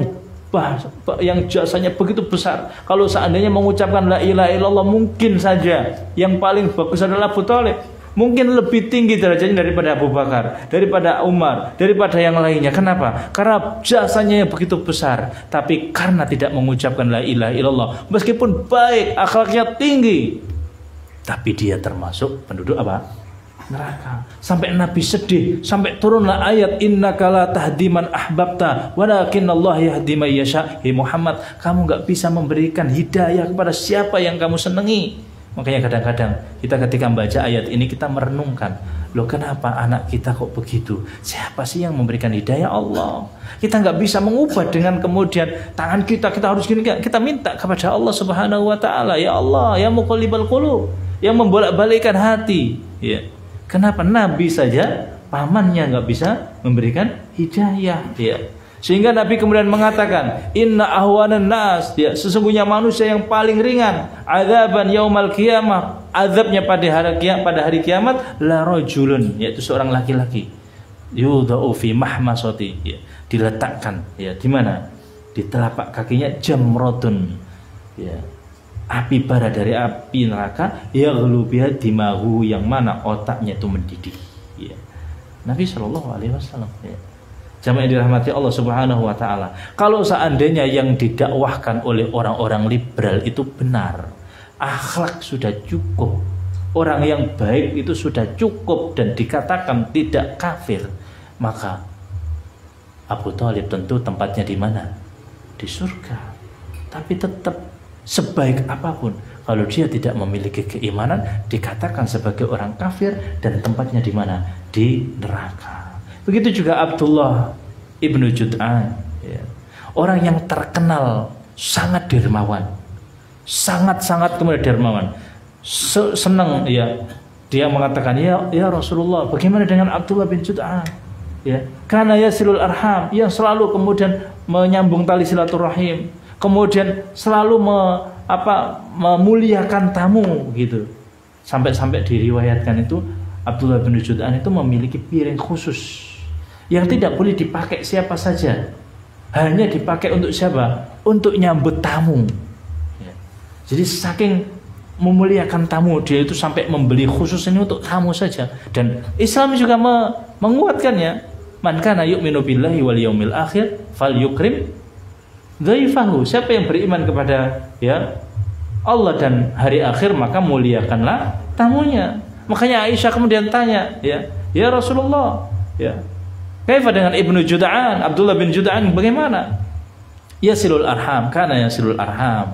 jasanya begitu besar, kalau seandainya mengucapkan la ilaha illallah, mungkin saja yang paling bagus adalah Abu Thalib, mungkin lebih tinggi derajatnya daripada Abu Bakar, daripada Umar, daripada yang lainnya. Kenapa? Karena jasanya yang begitu besar, tapi karena tidak mengucapkan la ilaha illallah, meskipun baik, akhlaknya tinggi, tapi dia termasuk penduduk apa? Neraka. Sampai Nabi sedih, sampai turunlah ayat, innaka la tahdi man ahbabta walakinnallaha yahdi man yasha. Hei Muhammad, kamu nggak bisa memberikan hidayah kepada siapa yang kamu senangi. Makanya kadang-kadang kita ketika membaca ayat ini kita merenungkan, loh kenapa anak kita kok begitu? Siapa sih yang memberikan hidayah? Allah. Kita nggak bisa mengubah dengan kemudian tangan kita harus gini. Kita minta kepada Allah Subhanahu Wa Taala, ya Allah, ya muqallibal qulub, yang membolak-balikkan hati. Ya. Kenapa Nabi saja pamannya nggak bisa memberikan hidayah? Ya. Sehingga Nabi kemudian mengatakan, inna ahwanan nas, ya, sesungguhnya manusia yang paling ringan adzaban yaumal qiyamah, azabnya pada hari kiamat, la rajulun, yaitu seorang laki-laki, yudau fi mahmasati, ya, diletakkan, ya, di mana? Di telapak kakinya jamratun, ya, api bara dari api neraka, yaghlubiha dimahu, yang mana otaknya itu mendidih. Ya. Nabi Shallallahu Alaihi Wasallam. Ya. Jamaah yang dirahmati Allah Subhanahu Wa Taala. Kalau seandainya yang didakwahkan oleh orang-orang liberal itu benar, akhlak sudah cukup, orang yang baik itu sudah cukup dan dikatakan tidak kafir, maka Abu Thalib tentu tempatnya di mana? Di surga. Tapi tetap sebaik apapun, kalau dia tidak memiliki keimanan, dikatakan sebagai orang kafir dan tempatnya di mana? Di neraka. Begitu juga Abdullah ibnu Jud'an, ya. Orang yang terkenal sangat dermawan, sangat-sangat kemudian dermawan, senang, ya. Dia mengatakan, ya Rasulullah, bagaimana dengan Abdullah bin Jud'an? Ya, karena yasilul arham, yang selalu kemudian menyambung tali silaturahim, kemudian selalu memuliakan tamu, gitu. Sampai-sampai diriwayatkan itu Abdullah bin Jud'an itu memiliki piring khusus yang tidak boleh dipakai siapa saja. Hanya dipakai untuk siapa? Untuk nyambut tamu. Ya. Jadi saking memuliakan tamu, dia itu sampai membeli khusus ini untuk tamu saja. Dan Islam juga menguatkannya. Man kana yu'minu billahi wal yaumil akhir falyukrim dhaifahu. Siapa yang beriman kepada Allah dan hari akhir, maka muliakanlah tamunya. Makanya Aisyah kemudian tanya, ya Rasulullah, kaifa dengan Ibnu Jud'an, Abdullah bin Jud'an, bagaimana? Yasilul arham, kana yasilul arham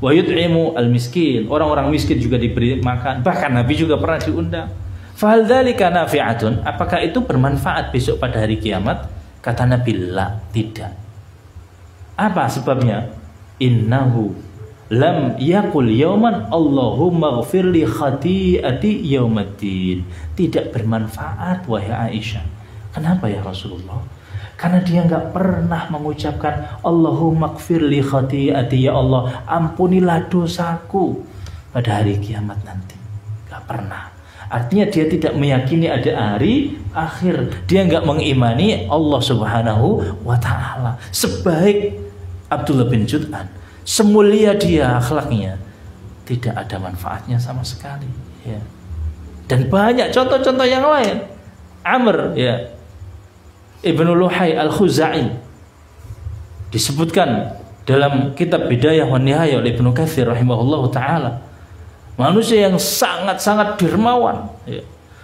wa yut'imu al-miskin. Orang-orang miskin juga diberi makan. Bahkan Nabi juga pernah diundang. Fa hal dzalika nafi'atun? Apakah itu bermanfaat besok pada hari kiamat? Kata Nabi, la, tidak. Apa sebabnya? Innahu lam yakul yauman Allahumma ghfir li khati'ati yaumaddin. Tidak bermanfaat wahai Aisyah. Kenapa ya Rasulullah? Karena dia nggak pernah mengucapkan Allahumma ghfir li khati'ati, ya Allah ampunilah dosaku pada hari kiamat nanti. Nggak pernah. Artinya dia tidak meyakini ada hari akhir. Dia nggak mengimani Allah Subhanahu wa ta'ala. Sebaik Abdullah bin Jud'an, semulia dia akhlaknya, tidak ada manfaatnya sama sekali. Dan banyak contoh-contoh yang lain. Amr Ibnu Luhai Al-Khuzai disebutkan dalam kitab Bidayah wa Nihayah oleh Ibnu Katsir rahimahullahu taala. Manusia yang sangat-sangat dermawan,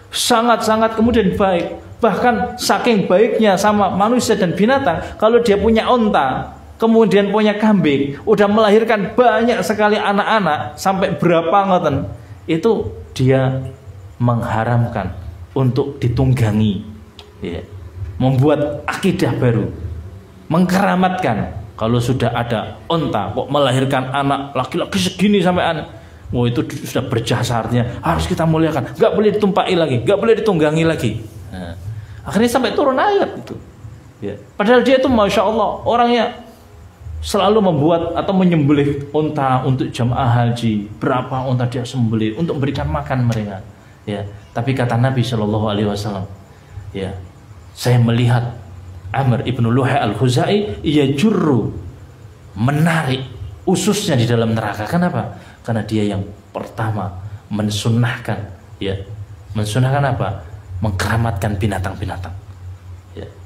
sangat-sangat kemudian baik. Bahkan saking baiknya sama manusia dan binatang, kalau dia punya onta, kemudian punya kambing, udah melahirkan banyak sekali anak-anak sampai berapa ngoten, itu dia mengharamkan untuk ditunggangi. Membuat akidah baru, mengkeramatkan. Kalau sudah ada onta kok melahirkan anak laki-laki segini sampai anak, itu sudah berjasa, artinya harus kita muliakan, nggak boleh ditumpahi lagi, nggak boleh ditunggangi lagi. Akhirnya sampai turun ayat itu. Padahal dia itu masya Allah orangnya selalu membuat atau menyembelih onta untuk jamaah haji. Berapa onta dia sembelih untuk memberikan makan mereka. Tapi kata Nabi Shallallahu Alaihi Wasallam, saya melihat Amr ibnu Luhai Al-Khuzai, ia juru menarik ususnya di dalam neraka. Kenapa? Karena dia yang pertama mensunahkan, mensunahkan apa? Mengkeramatkan binatang-binatang.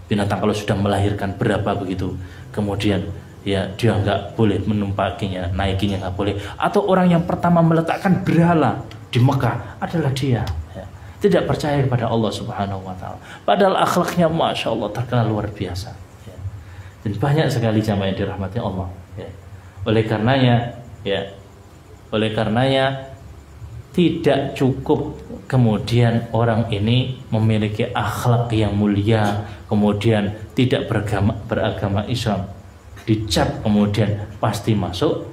Binatang kalau sudah melahirkan berapa begitu, kemudian dia nggak boleh menumpakinya, naikinya nggak boleh. Atau orang yang pertama meletakkan berhala di Mekah adalah dia. Tidak percaya kepada Allah Subhanahu wa ta'ala. Padahal akhlaknya masya Allah terkenal luar biasa. Dan banyak sekali jamaah yang dirahmati Allah. Oleh karenanya tidak cukup kemudian orang ini memiliki akhlak yang mulia, kemudian tidak beragama Islam, dicap kemudian pasti masuk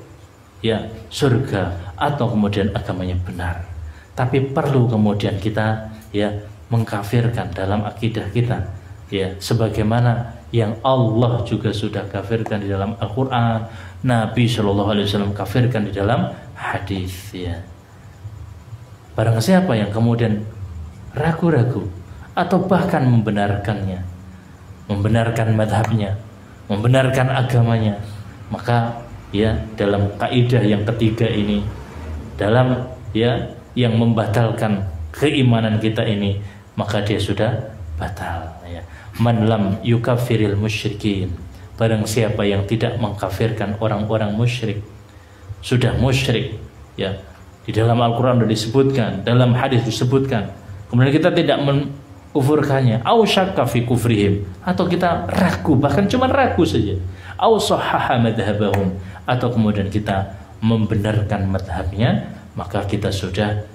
surga atau kemudian agamanya benar. Tapi perlu kemudian kita mengkafirkan dalam akidah kita, sebagaimana yang Allah juga sudah kafirkan di dalam Al-Quran, Nabi Shallallahu Alaihi Wasallam kafirkan di dalam hadis. Barang siapa yang kemudian ragu-ragu atau bahkan membenarkannya, membenarkan madhabnya, membenarkan agamanya, maka dalam kaidah yang ketiga ini, dalam yang membatalkan keimanan kita ini, maka dia sudah batal. Man lam yukaffiril musyrikin, barang siapa yang tidak mengkafirkan orang-orang musyrik, sudah musyrik. Di dalam Al-Quran sudah disebutkan, dalam hadis disebutkan, kemudian kita tidak mengkufurkannya, au syakka fi kufrihim, atau kita ragu, bahkan cuma ragu saja, au sahhaha madhhabahum, atau kemudian kita membenarkan madhabnya, maka kita sudah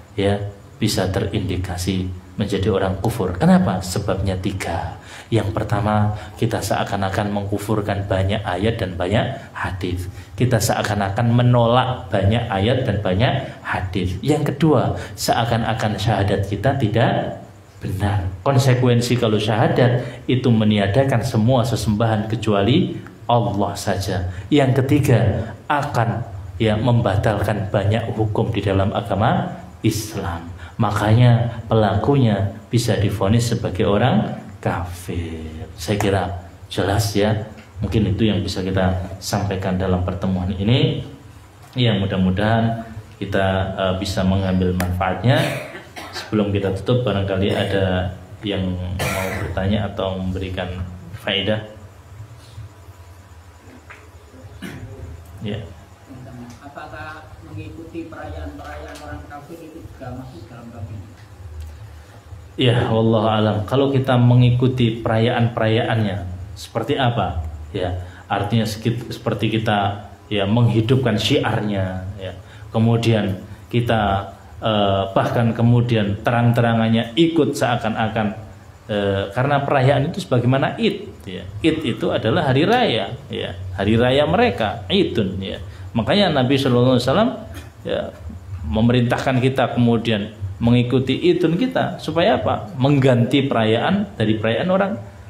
bisa terindikasi menjadi orang kufur. Kenapa? Sebabnya 3. Yang pertama, kita seakan-akan mengkufurkan banyak ayat dan banyak hadis. Kita seakan-akan menolak banyak ayat dan banyak hadis. Yang kedua, seakan-akan syahadat kita tidak benar. Konsekuensi kalau syahadat itu meniadakan semua sesembahan kecuali Allah saja. Yang ketiga, akan membatalkan banyak hukum di dalam agama Islam. Makanya pelakunya bisa divonis sebagai orang kafir. Saya kira jelas ya. Mungkin itu yang bisa kita sampaikan dalam pertemuan ini. Ya, mudah-mudahan kita bisa mengambil manfaatnya. Sebelum kita tutup, barangkali ada yang mau bertanya atau memberikan faedah. Ya. Apakah mengikuti perayaan-perayaan orang kafir itu juga masuk dalam bab ini? Ya, wallahu alam. Kalau kita mengikuti perayaan-perayaannya seperti apa? Ya, artinya seperti kita ya menghidupkan syiarnya, ya. Kemudian kita bahkan kemudian terang-terangannya ikut seakan-akan karena perayaan itu sebagaimana Id, ya. Id itu adalah hari raya, ya, hari raya mereka, Idun, ya. Makanya Nabi Shallallahu Alaihi Wasallam ya, memerintahkan kita kemudian mengikuti Idun kita supaya apa? Mengganti perayaan dari perayaan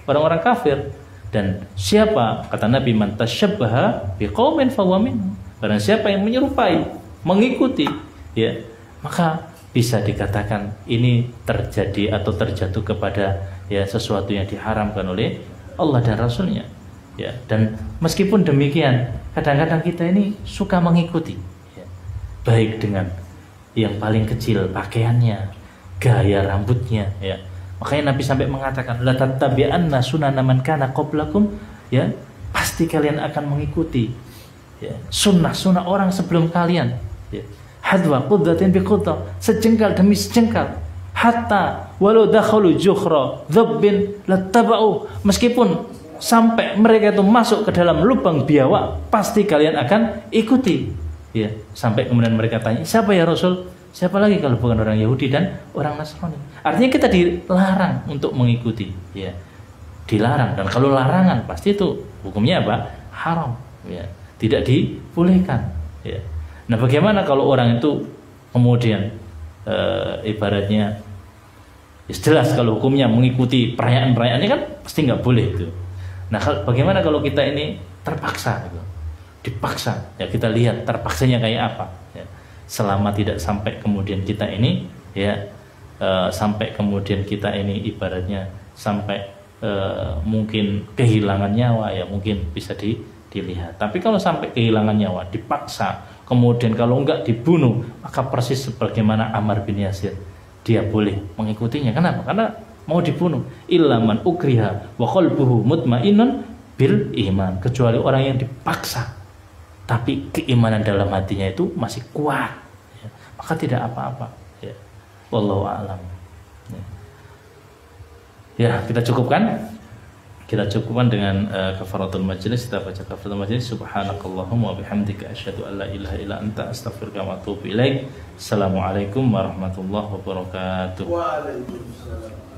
orang-orang kafir. Dan siapa, kata Nabi, man tasyabbaha biqaumin fahuwa minhum. Barang siapa yang menyerupai, mengikuti, ya, maka bisa dikatakan ini terjadi atau terjatuh kepada ya sesuatu yang diharamkan oleh Allah dan Rasulnya. Ya, dan meskipun demikian, kadang-kadang kita ini suka mengikuti, ya, baik dengan yang paling kecil pakaiannya, gaya rambutnya, ya. Makanya Nabi sampai mengatakan la tattabi'anna sunana man kana qablakum, ya, pasti kalian akan mengikuti, ya, sunnah orang sebelum kalian, ya. Hadwa quddatin bi quddah, sejengkal demi sejengkal, hatta walau dakhalu juhra dhabbin lattaba'u, meskipun sampai mereka itu masuk ke dalam lubang biawak, pasti kalian akan ikuti, ya. Sampai kemudian mereka tanya, siapa ya Rasul? Siapa lagi kalau bukan orang Yahudi dan orang Nasrani? Artinya kita dilarang untuk mengikuti, ya, dilarang. Dan kalau larangan pasti itu hukumnya apa? Haram, ya, tidak dibolehkan, ya. Nah, bagaimana kalau orang itu kemudian ibaratnya jelas kalau hukumnya mengikuti perayaan-perayaan ini kan pasti nggak boleh itu. Nah, bagaimana kalau kita ini terpaksa, gitu, dipaksa, ya, kita lihat terpaksanya kayak apa, ya. Selama tidak sampai kemudian kita ini, ya, sampai kemudian kita ini ibaratnya sampai mungkin kehilangan nyawa, ya, mungkin bisa dilihat. Tapi kalau sampai kehilangan nyawa, dipaksa, kemudian kalau enggak dibunuh, maka persis sebagaimana Ammar bin Yasir, dia boleh mengikutinya. Kenapa? Karena mau dibunuh. Illa man ukriha wa qalbuhu mutmainnun bil iman, kecuali orang yang dipaksa tapi keimanan dalam hatinya itu masih kuat, ya, maka tidak apa-apa, ya. Wallahu a'lam. Ya, kita cukupkan dengan kafaratul majlis. Kita baca kafaratul majlis. Subhanakallahumma wa bihamdika asyhadu an la ilaha illa anta astaghfiruka wa atubu ilaik. Assalamualaikum warahmatullahi wabarakatuh. Waalaikumsalam.